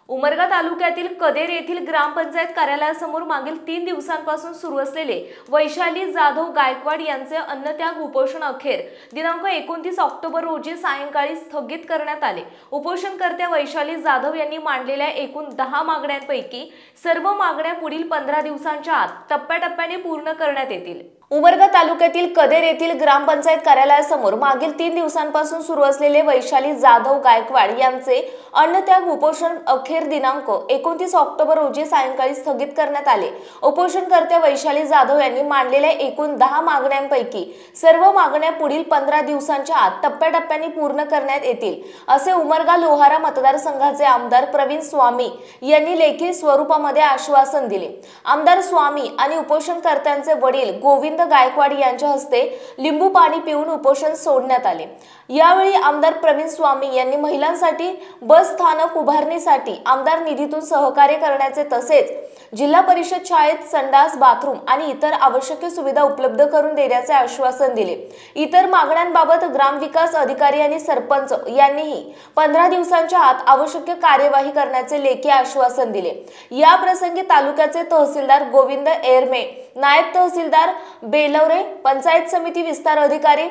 उमरगा तालुक्यातील कदेर येथील ग्रामपंचायत कार्यालयासमोर मागील 3 दिवसांपासून सुरू असलेले वैशाली जाधव गायकवाड यांचे अन्नत्याग उपोषण अखेर दिनांक 29 ऑक्टोबर रोजी सायंकाळी स्थगित करण्यात आले। उपोषणकर्त्या वैशाली जाधव यांनी मांडलेल्या एकूण 10 मागण्यांपैकी सर्व मागण्या पुढील 15 दिवसांच्या आत टप्प्याटप्प्याने पूर्ण करण्यात येतील। उमरगा तालुक्यातील कदेर येथील ग्रामपंचायत कार्यालयासमोर मागील 3 दिवसांपासून सुरू असलेले वैशाली जाधव गायकवाड यांचे अन्नत्याग उपोषण अखेर दिनांक 29 ऑक्टोबर रोजी सायंकाळी स्थगित करण्यात आले। उपोषणकर्त्या वैशाली जाधव यांनी मांडलेल्या एकूण 10 मागण्यांपैकी सर्व मागण्या पुढील 15 दिवसांच्या आत टप्प्याटप्प्याने पूर्ण करण्यात येतील, असे उमरगा लोहारा मतदारसंघाचे आमदार प्रवीण स्वामी यांनी लेखी स्वरूपामध्ये आश्वासन दिले। आमदार स्वामी आणि उपोषणकर्त्यांचे वडील गोविंद गायकवाड यांच्या हस्ते लिंबू पाणी पिऊन उपोषण सोडण्यात आले। यावेळी आमदार प्रवीण स्वामी यांनी महिलांसाठी बस स्थानक उभारणीसाठी आमदार निधीतून सहकार्य करण्याचे तसेच जिल्हा परिषद शाळेत संडास, बाथरूम आणि इतर आवश्यक सुविधा उपलब्ध करून देण्याचे आश्वासन दिले। इतर मागण्यांबाबत ग्रामविकास अधिकारी आणि सरपंच यांनीही 15 दिवसांच्या आत आवश्यक कार्यवाही करण्याचे लेखी आश्वासन दिले। या प्रसंगी तालुक्याचे तहसीलदार गोविंद एरमे, नायब तहसीलदार बेलवरे, पंचायत समिती विस्तार अधिकारी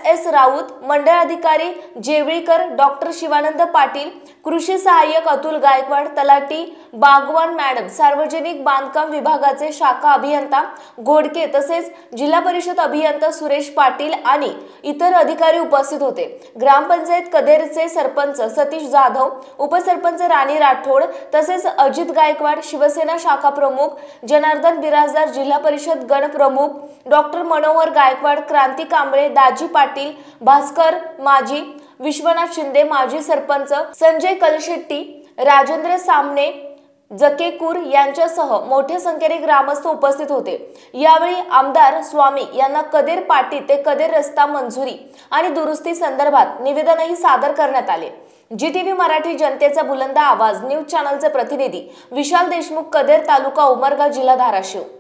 एस राऊत, मंडळ अधिकारी जेवळीकर, डॉक्टर शिवानंद पाटील, कृषी सहाय्यक अतुल गायकवाड, तलाठी बागवान मॅडम, सार्वजनिक बांधकाम विभागाचे शाखा अभियंता घोडके तसेच जिल्हा परिषद अभियंता सुरेश पाटील आणि इतर अधिकारी उपस्थित होते। ग्रामपंचायत कदेरचे सरपंच सतीश जाधव, उपसरपंच राणी राठोड तसेच अजित गायकवाड, शिवसेना शाखा प्रमुख जनार्दन बिराजदार, जिल्हा परिषद गण प्रमुख डॉक्टर मनोहर गायकवाड, क्रांती कांबळे, दाजी पाटील, भास्कर माजी, विश्वनाथ शिंदे माजी सरपंच, संजय कलशेट्टी, राजेंद्र सामने, जकेकूर यांच्यासह मोठ्या संख्येने ग्रामस्थ उपस्थित होते। यावेळी आमदार स्वामी यांना कदेर पाटी ते कदेर रस्ता मंजुरी आणि दुरुस्ती संदर्भात निवेदनही सादर करण्यात आले। GTV मराठी जनतेचा बुलंद आवाज न्यूज चॅनलचे प्रतिनिधी विशाल देशमुख, कदेर तालुका उमरगा, जिल्हा धाराशिव।